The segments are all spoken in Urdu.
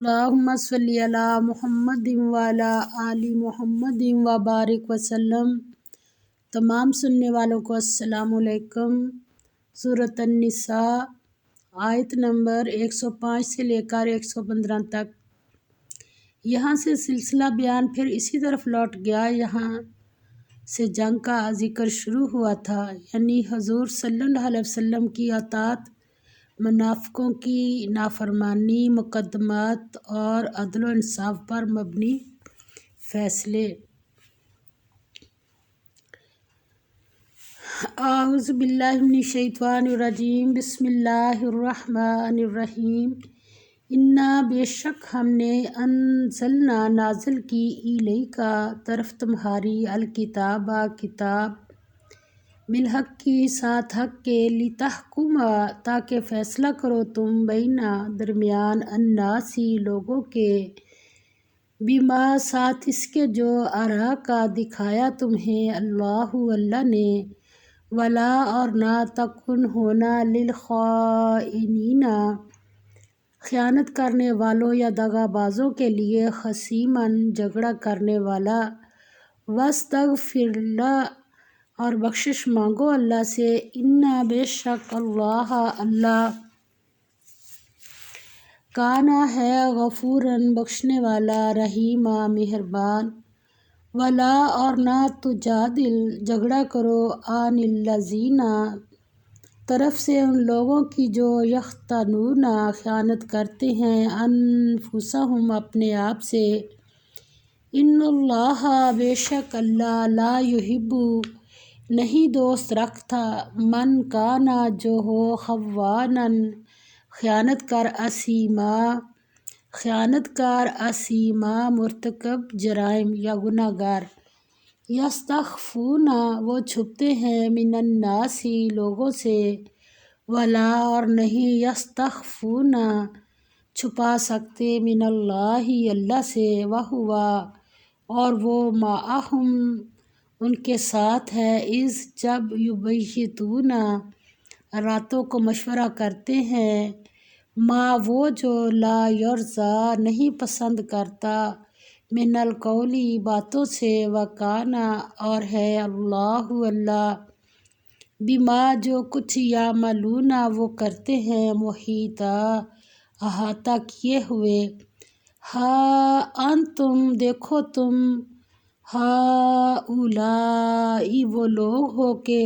اللہم صلی علی محمد وعلی آل محمد وبارک وسلم۔ تمام سننے والوں کو السلام علیکم۔ سورۃ النساء آیت نمبر 105 سے لے کر 115 تک۔ یہاں سے سلسلہ بیان پھر اسی طرف لوٹ گیا یہاں سے جنگ کا ذکر شروع ہوا تھا، یعنی حضور صلی اللہ علیہ وسلم کی اطاعت، منافقوں کی نافرمانی، مقدمات اور عدل و انصاف پر مبنی فیصلے۔ اعوذ باللہ من الشیطان الرجیم، بسم اللہ الرحمن الرحیم۔ انا بے شک ہم نے انزلنا نازل کی الیکا طرف تمہاری الکتاب کتاب بالحق کی ساتھ حق کے لتحکم تاکہ فیصلہ کرو تم بینا درمیان الناسی لوگوں کے بما ساتھ اس کے جو ارا کا دکھایا تمہیں اللہ نے ولا اور نہ تکن ہونا للخائنین خیانت کرنے والوں یا دغا بازوں کے لیے خصیماً جھگڑا کرنے والا واستغفر اللہ اور بخشش مانگو اللہ سے انا بے شک اللہ کانا ہے غفوراً بخشنے والا رحیمہ مہربان ولا اور نہ تجادل جھگڑا کرو عن الذین طرف سے ان لوگوں کی جو یختانون خیانت کرتے ہیں انفسہم اپنے آپ سے ان اللہ بے شک اللہ لا یحب نہیں دوست رکھتا من کانا جو ہو خواناً خیانت کر اثیما مرتکب جرائم یا گناہ گار یستخفون وہ چھپتے ہیں من الناس لوگوں سے ولا اور نہیں یستخفون چھپا سکتے من اللہ سے وہو اور وہ معہم ان کے ساتھ ہے اذ جب یبیتون راتوں کو مشورہ کرتے ہیں ما وہ جو لا یرضا نہیں پسند کرتا من القولی باتوں سے وکانا اور ہے اللہ بما جو کچھ یعملون وہ کرتے ہیں محیطا احاطہ کیے ہوئے ہاں انتم دیکھو تم ہؤلائی وہ لوگ ہو کہ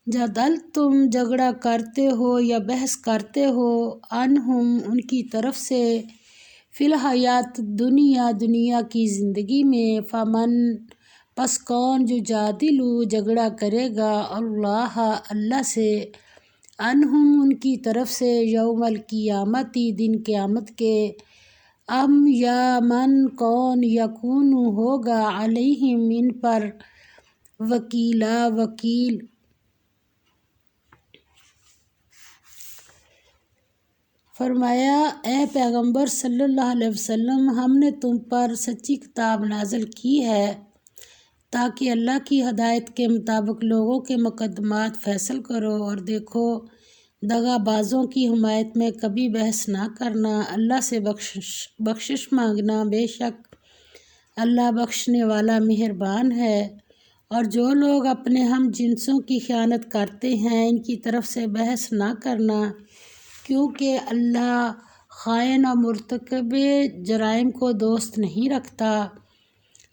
جادلتم جھگڑا کرتے ہو یا بحث کرتے ہو عنہم ان کی طرف سے فی الحیات دنیا کی زندگی میں فمن پس کون جو جادلو جھگڑا کرے گا اللہ سے عنہم ان کی طرف سے یوم القیامتی دن قیامت کے ام یا من کون یکون ہوگا علیہم ان پر وکیل فرمایا اے پیغمبر صلی اللہ علیہ وسلم ہم نے تم پر سچی کتاب نازل کی ہے تاکہ اللہ کی ہدایت کے مطابق لوگوں کے مقدمات فیصل کرو اور دیکھو دغا بازوں کی حمایت میں کبھی بحث نہ کرنا اللہ سے بخشش مانگنا بے شک اللہ بخشنے والا مہربان ہے اور جو لوگ اپنے ہم جنسوں کی خیانت کرتے ہیں ان کی طرف سے بحث نہ کرنا کیونکہ اللہ خائن اور مرتکب جرائم کو دوست نہیں رکھتا۔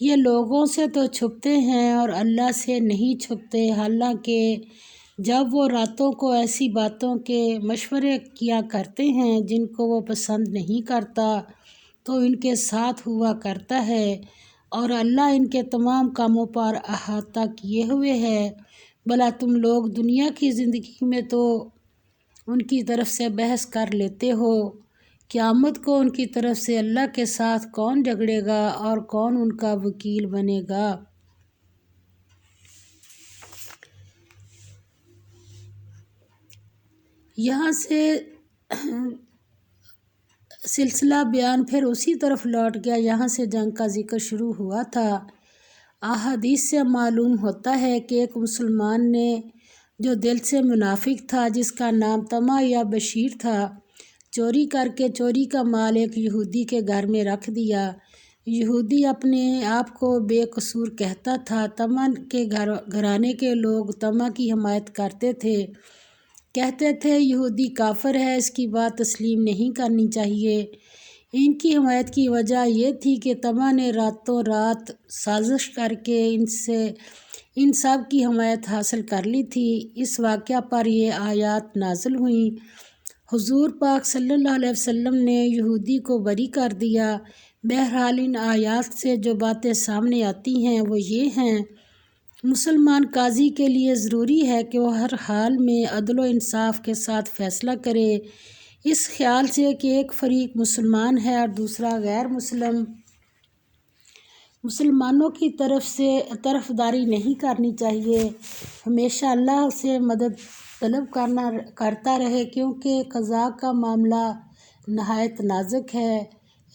یہ لوگوں سے تو چھپتے ہیں اور اللہ سے نہیں چھپتے، حالانکہ جب وہ راتوں کو ایسی باتوں کے مشورے کیا کرتے ہیں جن کو وہ پسند نہیں کرتا تو ان کے ساتھ ہوا کرتا ہے اور اللہ ان کے تمام کاموں پر احاطہ کیے ہوئے ہے۔ بھلا تم لوگ دنیا کی زندگی میں تو ان کی طرف سے بحث کر لیتے ہو، قیامت کو ان کی طرف سے اللہ کے ساتھ کون جھگڑے گا اور کون ان کا وکیل بنے گا؟ یہاں سے سلسلہ بیان پھر اسی طرف لوٹ گیا یہاں سے جنگ کا ذکر شروع ہوا تھا۔ احادیث سے معلوم ہوتا ہے کہ ایک مسلمان نے جو دل سے منافق تھا جس کا نام طمع یا بشیر تھا چوری کر کے چوری کا مال ایک یہودی کے گھر میں رکھ دیا۔ یہودی اپنے آپ کو بے قصور کہتا تھا۔ طمع کے گھرانے کے لوگ طمع کی حمایت کرتے تھے، کہتے تھے یہودی کافر ہے، اس کی بات تسلیم نہیں کرنی چاہیے۔ ان کی حمایت کی وجہ یہ تھی کہ طمع نے راتوں رات سازش کر کے ان سب کی حمایت حاصل کر لی تھی۔ اس واقعہ پر یہ آیات نازل ہوئیں۔ حضور پاک صلی اللہ علیہ وسلم نے یہودی کو بری کر دیا۔ بہرحال ان آیات سے جو باتیں سامنے آتی ہیں وہ یہ ہیں، مسلمان قاضی کے لیے ضروری ہے کہ وہ ہر حال میں عدل و انصاف کے ساتھ فیصلہ کرے، اس خیال سے کہ ایک فریق مسلمان ہے اور دوسرا غیر مسلم۔ مسلمانوں کی طرفداری نہیں کرنی چاہیے، ہمیشہ اللہ سے مدد طلب کرتا رہے، کیونکہ قضاء کا معاملہ نہایت نازک ہے۔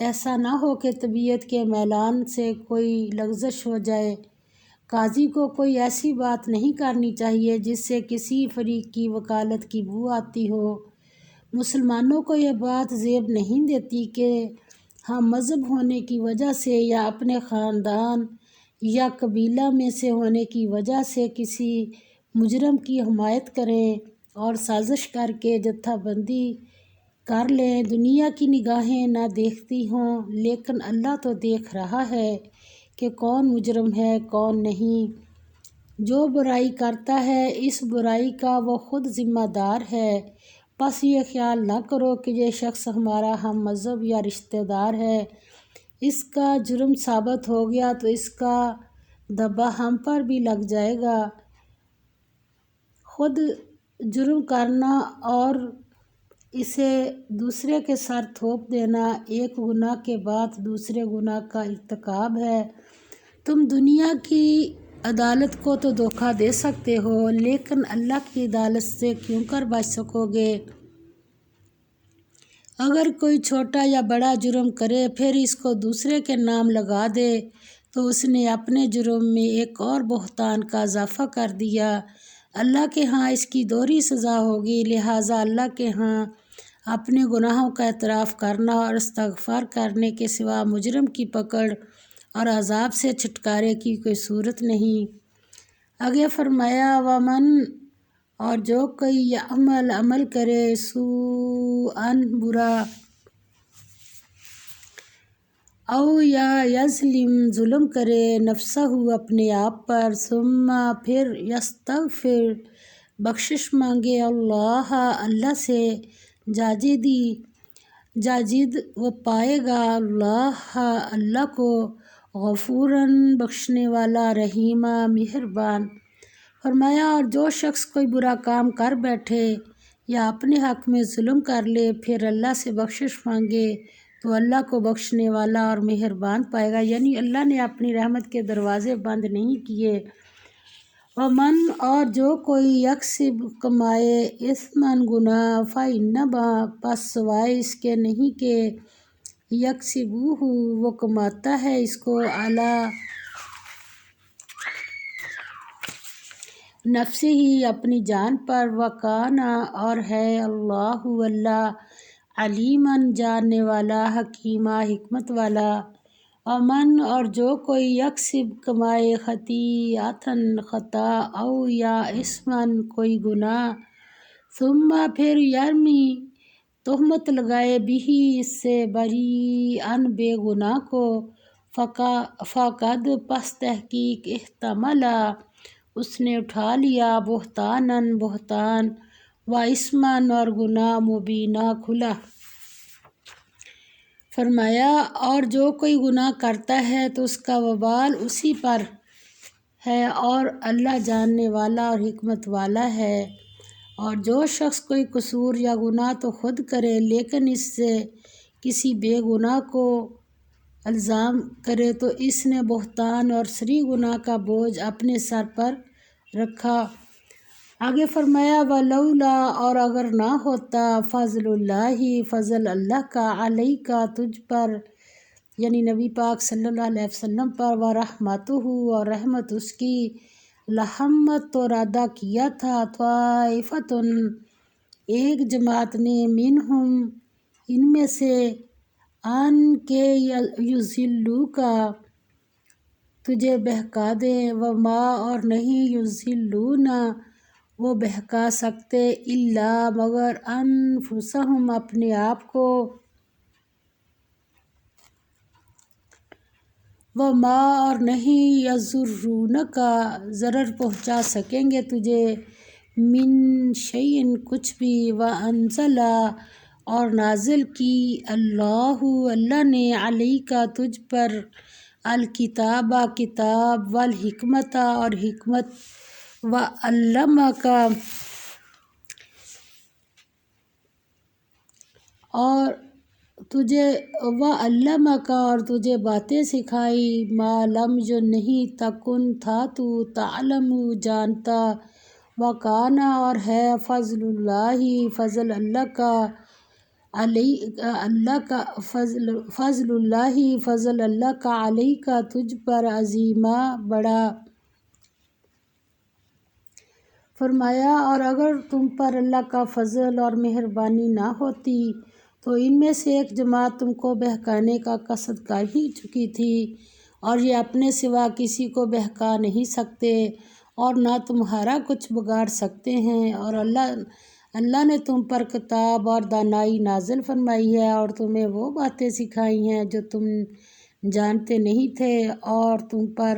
ایسا نہ ہو کہ طبیعت کے میلان سے کوئی لغزش ہو جائے۔ قاضی کو کوئی ایسی بات نہیں کرنی چاہیے جس سے کسی فریق کی وکالت کی بو آتی ہو۔ مسلمانوں کو یہ بات زیب نہیں دیتی کہ ہم مذہب ہونے کی وجہ سے یا اپنے خاندان یا قبیلہ میں سے ہونے کی وجہ سے کسی مجرم کی حمایت کریں اور سازش کر کے جتھا بندی کر لیں۔ دنیا کی نگاہیں نہ دیکھتی ہوں، لیکن اللہ تو دیکھ رہا ہے کہ کون مجرم ہے کون نہیں۔ جو برائی کرتا ہے اس برائی کا وہ خود ذمہ دار ہے۔ بس یہ خیال نہ کرو کہ یہ شخص ہمارا ہم مذہب یا رشتہ دار ہے، اس کا جرم ثابت ہو گیا تو اس کا دبا ہم پر بھی لگ جائے گا۔ خود جرم کرنا اور اسے دوسرے کے سر تھوپ دینا ایک گناہ کے بعد دوسرے گناہ کا ارتکاب ہے۔ تم دنیا کی عدالت کو تو دھوکہ دے سکتے ہو، لیکن اللہ کی عدالت سے کیوں کر بچ سکو گے؟ اگر کوئی چھوٹا یا بڑا جرم کرے پھر اس کو دوسرے کے نام لگا دے تو اس نے اپنے جرم میں ایک اور بہتان کا اضافہ کر دیا۔ اللہ کے ہاں اس کی دوہری سزا ہوگی، لہٰذا اللہ کے ہاں اپنے گناہوں کا اعتراف کرنا اور استغفار کرنے کے سوا مجرم کی پکڑ اور عذاب سے چھٹکارے کی کوئی صورت نہیں۔ آگے فرمایا وَمَن اور جو کوئی عمل کرے سوءً برا او یا یظلم ظلم کرے نفسہ اپنے آپ پر ثم پھر یستغفر بخشش مانگے اللہ سے یجد وہ پائے گا اللہ کو غفوراً بخشنے والا رحیمًا مہربان۔ فرمایا اور جو شخص کوئی برا کام کر بیٹھے یا اپنے حق میں ظلم کر لے پھر اللہ سے بخشش مانگے تو اللہ کو بخشنے والا اور مہربان پائے گا، یعنی اللہ نے اپنی رحمت کے دروازے بند نہیں کیے۔ ومن اور جو کوئی یکسب کمائے اثماً گناہ فإنما پس سوائے اس کے نہیں کہ یکسبہ وہ کماتا ہے اس کو علی نفسہ ہی اپنی جان پر، وکان اور ہے اللہ علیمًا جاننے والا، حکیمًا حکمت والا۔ ومن اور جو کوئی یکسب کمائے خطیئۃ خطا او یا اثماً کوئی گناہ ثم پھر یرمی تہمت لگائے بہ اس سے بریئاً بے گناہ کو فقد پس تحقیق احتمل اس نے اٹھا لیا بہتاناً بہتان و اثماً اور گناہ مبیناً کھلا۔ فرمایا اور جو کوئی گناہ کرتا ہے تو اس کا وبال اسی پر ہے اور اللہ جاننے والا اور حکمت والا ہے۔ اور جو شخص کوئی قصور یا گناہ تو خود کرے لیکن اس سے کسی بے گناہ کو الزام کرے تو اس نے بہتان اور صریح گناہ کا بوجھ اپنے سر پر رکھا۔ آگے فرمایا ولولا اور اگر نہ ہوتا فضل اللہ فضل اللہ کا علیک تجھ پر، یعنی نبی پاک صلی اللہ علیہ وسلم پر، ورحمتہ اور رحمت اس کی، لہمت تو ارادہ کیا تھا طائفۃ ایک جماعت نے منہم ان میں سے آن کے یضلو کا تجھے بہکا دیں، وما اور نہیں یضلون وہ بہکا سکتے الا مگر انفسہم اپنے آپ کو، وما اور نہیں یضرونک ضرر پہنچا سکیں گے تجھے، من شیء کچھ بھی، وانزل اور نازل کی اللہ نے علیک تجھ پر الکتاب کتاب، والحکمت اور حکمت، وعلمک اور تجھے باتیں سکھائی، ما لم جو نہیں تکن تھا تو تعلم جانتا، وکان اور ہے فضل اللہ کا علیک تجھ پر عظیما بڑا۔ فرمایا اور اگر تم پر اللہ کا فضل اور مہربانی نہ ہوتی تو ان میں سے ایک جماعت تم کو بہکانے کا قصد کر ہی چکی تھی، اور یہ اپنے سوا کسی کو بہکا نہیں سکتے اور نہ تمہارا کچھ بگاڑ سکتے ہیں، اور اللہ نے تم پر کتاب اور دانائی نازل فرمائی ہے اور تمہیں وہ باتیں سکھائی ہیں جو تم جانتے نہیں تھے، اور تم پر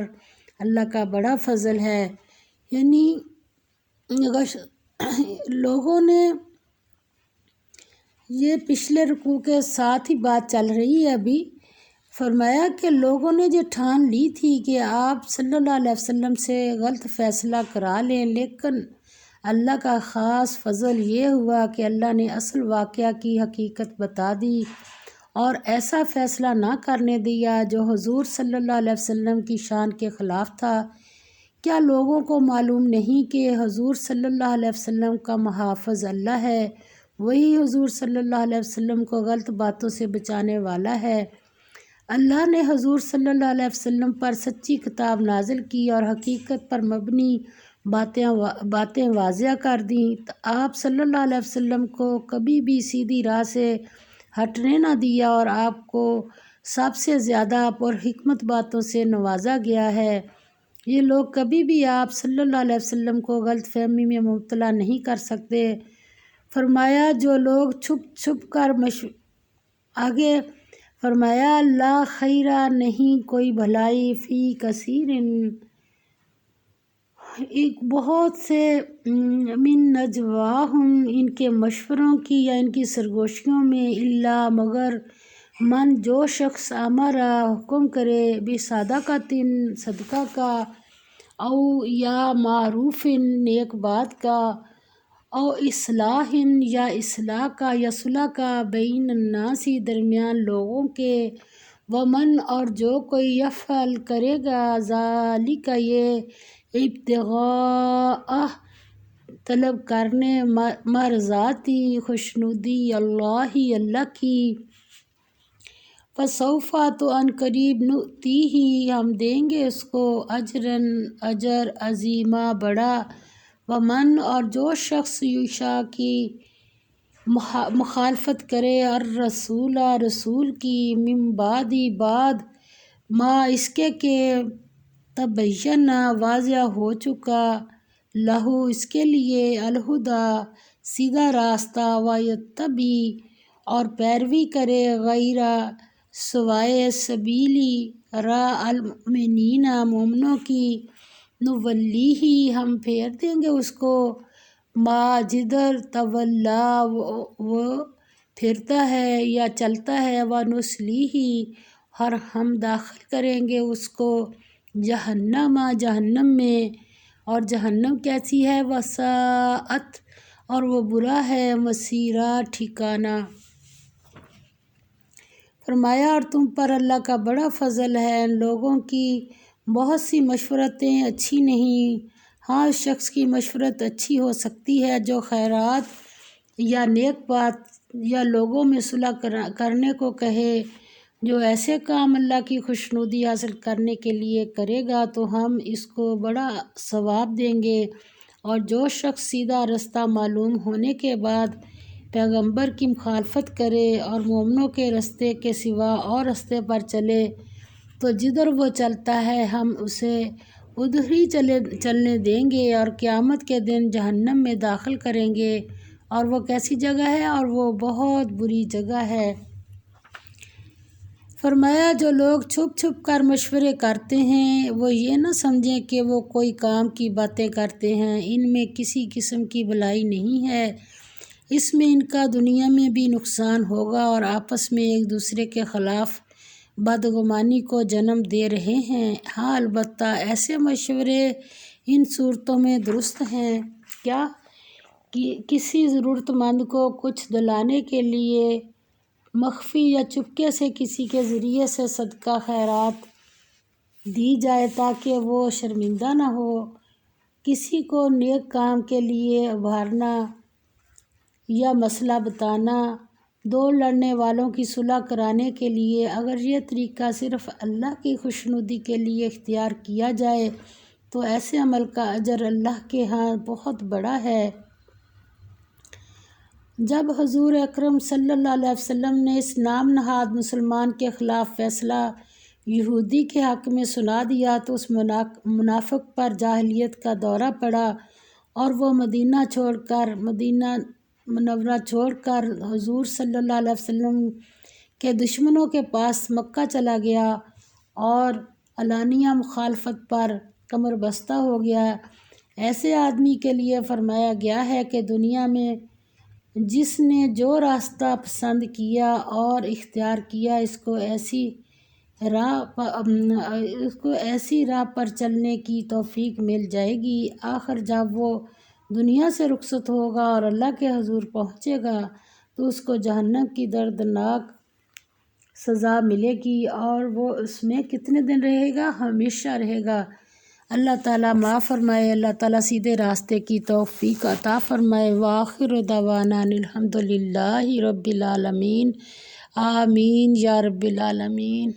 اللہ کا بڑا فضل ہے۔ یعنی لوگوں نے یہ پچھلے رکوع کے ساتھ ہی بات چل رہی ہے ابھی، فرمایا کہ لوگوں نے یہ ٹھان لی تھی کہ آپ صلی اللہ علیہ وسلم سے غلط فیصلہ کرا لیں، لیکن اللہ کا خاص فضل یہ ہوا کہ اللہ نے اصل واقعہ کی حقیقت بتا دی اور ایسا فیصلہ نہ کرنے دیا جو حضور صلی اللہ علیہ وسلم کی شان کے خلاف تھا۔ کیا لوگوں کو معلوم نہیں کہ حضور صلی اللہ علیہ وسلم کا محافظ اللہ ہے، وہی حضور صلی اللہ علیہ وسلم کو غلط باتوں سے بچانے والا ہے۔ اللہ نے حضور صلی اللہ علیہ وسلم پر سچی کتاب نازل کی اور حقیقت پر مبنی باتیں واضح کر دیں، آپ صلی اللہ علیہ وسلم کو کبھی بھی سیدھی راہ سے ہٹنے نہ دیا اور آپ کو سب سے زیادہ پر حکمت باتوں سے نوازا گیا ہے۔ یہ لوگ کبھی بھی آپ صلی اللہ علیہ وسلم کو غلط فہمی میں مبتلا نہیں کر سکتے۔ فرمایا جو لوگ چھپ کر آگے فرمایا لا خیر نہیں کوئی بھلائی فی کثیر ایک بہت سے من نجواہم ان کے مشوروں کی یا ان کی سرگوشیوں میں، الا مگر من جو شخص امرا حکم کرے بصدقۃ صدقہ کا، او یا معروف نیک بات کا، او اصلاح یا اصلاح کا یا صلح کا، بین الناس درمیان لوگوں کے، ومن اور جو کوئی یفعل کرے گا ذالک یہ ابتغاء طلب کرنے مرضاتی خوشنودی اللہ کی، فسوف تو ان قریب نؤتیہ ہم دیں گے اس کو اجر عظیما بڑا، ومن اور جو شخص یوشا کی مخالفت کرے الرسول رسول کی، من بعد ما اس کے کہ تبین واضح ہو چکا، لہو اس کے لیے الہدی سیدھا راستہ، ویتبع اور پیروی کرے غیر سوائے سبیلی راہ المؤمنین مومنوں کی، نولیہ ہم پھیر دیں گے اس کو، ما جدھر تولا وہ پھرتا ہے یا چلتا ہے، ونصلیہ اور ہم داخل کریں گے اس کو جہنم میں، اور جہنم کیسی ہے، وساءت اور وہ برا ہے، مصیرا ٹھکانہ۔ فرمایا اور تم پر اللہ کا بڑا فضل ہے، لوگوں کی بہت سی مشورتیں اچھی نہیں، ہاں اس شخص کی مشورت اچھی ہو سکتی ہے جو خیرات یا نیک بات یا لوگوں میں صلح کرنے کو کہے، جو ایسے کام اللہ کی خوشنودی حاصل کرنے کے لیے کرے گا تو ہم اس کو بڑا ثواب دیں گے، اور جو شخص سیدھا رستہ معلوم ہونے کے بعد پیغمبر کی مخالفت کرے اور مومنوں کے راستے کے سوا اور راستے پر چلے تو جدھر وہ چلتا ہے ہم اسے ادھر ہی چلنے دیں گے اور قیامت کے دن جہنم میں داخل کریں گے، اور وہ کیسی جگہ ہے، اور وہ بہت بری جگہ ہے۔ فرمایا جو لوگ چھپ چھپ کر مشورے کرتے ہیں وہ یہ نہ سمجھیں کہ وہ کوئی کام کی باتیں کرتے ہیں، ان میں کسی قسم کی بھلائی نہیں ہے، اس میں ان کا دنیا میں بھی نقصان ہوگا اور آپس میں ایک دوسرے کے خلاف بدگمانی کو جنم دے رہے ہیں۔ ہاں البتہ ایسے مشورے ان صورتوں میں درست ہیں کیا کہ کسی ضرورت مند کو کچھ دلانے کے لیے مخفی یا چپکے سے کسی کے ذریعے سے صدقہ خیرات دی جائے تاکہ وہ شرمندہ نہ ہو، کسی کو نیک کام کے لیے ابھارنا یا مسئلہ بتانا، دو لڑنے والوں کی صلح کرانے کے لیے، اگر یہ طریقہ صرف اللہ کی خوشنودی کے لیے اختیار کیا جائے تو ایسے عمل کا اجر اللہ کے ہاں بہت بڑا ہے۔ جب حضور اکرم صلی اللہ علیہ وسلم نے اس نام نہاد مسلمان کے خلاف فیصلہ یہودی کے حق میں سنا دیا تو اس منافق پر جاہلیت کا دورہ پڑا اور وہ مدینہ منورہ چھوڑ کر حضور صلی اللہ علیہ وسلم کے دشمنوں کے پاس مکہ چلا گیا اور علانیہ مخالفت پر کمر بستہ ہو گیا۔ ایسے آدمی کے لیے فرمایا گیا ہے کہ دنیا میں جس نے جو راستہ پسند کیا اور اختیار کیا اس کو ایسی راہ پر چلنے کی توفیق مل جائے گی، آخر جب وہ دنیا سے رخصت ہوگا اور اللہ کے حضور پہنچے گا تو اس کو جہنم کی دردناک سزا ملے گی اور وہ اس میں کتنے دن رہے گا؟ ہمیشہ رہے گا۔ اللہ تعالیٰ معاف فرمائے، اللہ تعالیٰ سیدھے راستے کی توفیق عطا فرمائے۔ وآخر دعوانا الحمد للہ رب العالمین، آمین یا رب العالمین۔